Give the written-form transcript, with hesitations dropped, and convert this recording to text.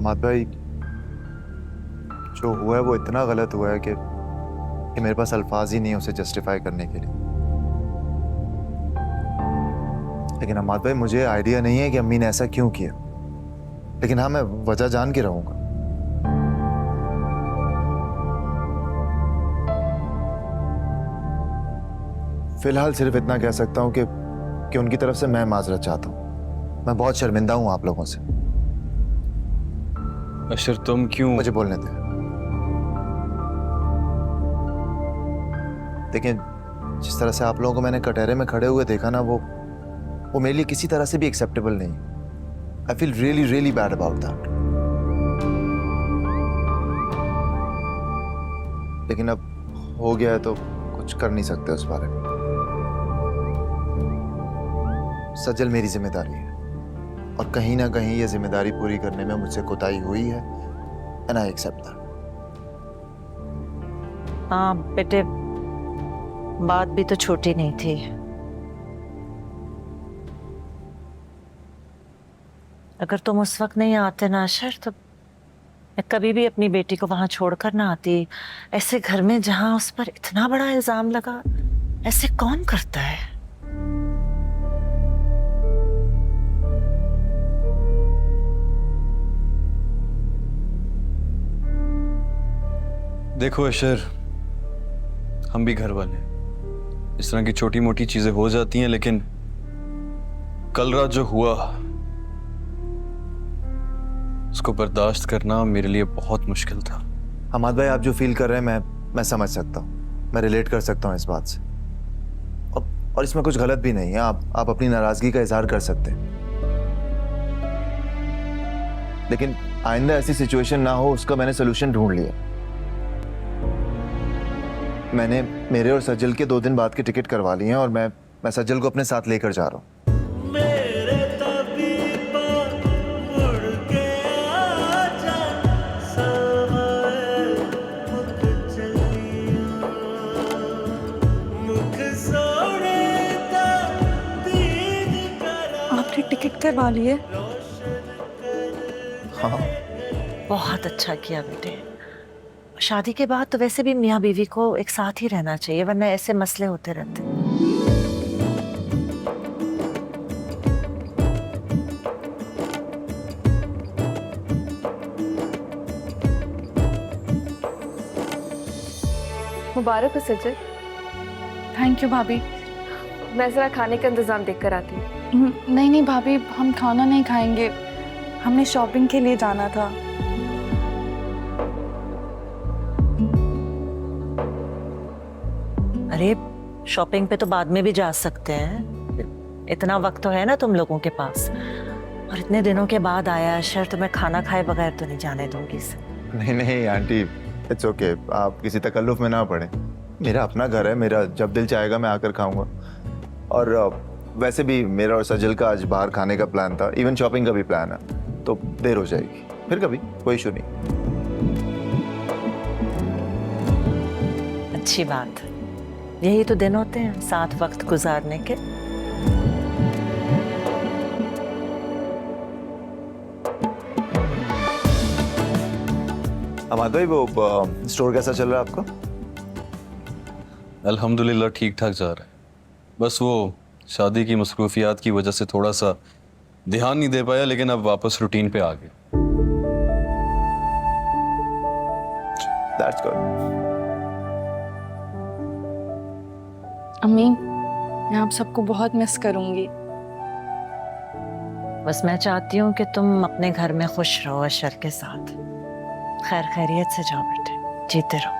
हमाद भाई, जो हुआ है वो इतना गलत हुआ है कि मेरे पास अल्फाज ही नहीं है उसे जस्टिफाई करने के लिए। लेकिन हमाद भाई, मुझे आइडिया नहीं है कि अम्मी ने ऐसा क्यों किया, लेकिन हाँ, मैं वजह जान के रहूंगा। फिलहाल सिर्फ इतना कह सकता हूं कि उनकी तरफ से मैं माजरत चाहता हूं। मैं बहुत शर्मिंदा हूं आप लोगों से। अशर, तुम क्यों? मुझे बोलने दे। देखिए, जिस तरह से आप लोगों को मैंने कटहरे में खड़े हुए देखा ना, वो मेरे लिए किसी तरह से भी एक्सेप्टेबल नहीं। I feel really really bad about that. लेकिन अब हो गया है तो कुछ कर नहीं सकते उस बारे में। सजल मेरी जिम्मेदारी है और कहीं ना कहीं ये जिम्मेदारी पूरी करने में मुझसे कोताही हुई है, एंड आई एक्सेप्ट दैट। हाँ बेटे, बात भी तो छोटी नहीं थी। अगर तुम उस वक्त नहीं आते ना अशर, तो मैं कभी भी अपनी बेटी को वहां छोड़कर ना आती। ऐसे घर में जहां उस पर इतना बड़ा इल्जाम लगा, ऐसे कौन करता है? देखो अशर, हम भी घर वाले हैं। इस तरह की छोटी मोटी चीजें हो जाती हैं, लेकिन कल रात जो हुआ उसको बर्दाश्त करना मेरे लिए बहुत मुश्किल था। हमाद भाई, आप जो फील कर रहे हैं मैं समझ सकता हूँ, मैं रिलेट कर सकता हूँ इस बात से। और इसमें कुछ गलत भी नहीं है। आप अपनी नाराजगी का इजहार कर सकते हैं, लेकिन आइंदा ऐसी सिचुएशन ना हो, उसका मैंने सोल्यूशन ढूंढ लिया। मैंने मेरे और सज्जल के 2 दिन बाद की टिकट करवा ली है और मैं सज्जल को अपने साथ लेकर जा रहा हूँ। आपने टिकट करवा ली है? हाँ, बहुत अच्छा किया बेटे। शादी के बाद तो वैसे भी मियाँ बीवी को एक साथ ही रहना चाहिए, वरना ऐसे मसले होते रहते। मुबारक हो सज्जल। थैंक यू भाभी। मैं जरा खाने का इंतजाम देख कर आती हूँ। नहीं नहीं भाभी, हम खाना नहीं खाएंगे, हमने शॉपिंग के लिए जाना था। अरे, शॉपिंग पे तो बाद में भी जा सकते हैं, इतना वक्त तो है ना तुम लोगों के पास। और इतने दिनों के बाद आया अशर, तो मैं खाना खाए बगैर तो नहीं जाने दूंगी इसे। नहीं नहीं आंटी, इट्स ओके। आप किसी तकल्लुफ में ना पड़े। मेरा अपना घर है, मेरा जब दिल चाहेगा मैं आकर खाऊंगा। और वैसे भी मेरा और सजल का आज बाहर खाने का प्लान था, इवन शॉपिंग का भी प्लान है, तो देर हो जाएगी। फिर कभी, कोई इशू नहीं। अच्छी बात, यही तो दिन होते हैं साथ वक्त गुजारने के। हमाद भाई, वो स्टोर कैसा चल रहा है आपका? अल्हम्दुलिल्लाह ठीक ठाक जा रहा है। बस वो शादी की मसरूफियात की वजह से थोड़ा सा ध्यान नहीं दे पाया, लेकिन अब वापस रूटीन पे आ गए। That's good. अम्मी, मैं आप सबको बहुत मिस करूंगी। बस मैं चाहती हूँ कि तुम अपने घर में खुश रहो अशर के साथ। खैर खैरियत से जाओ बेटे, जीते रहो।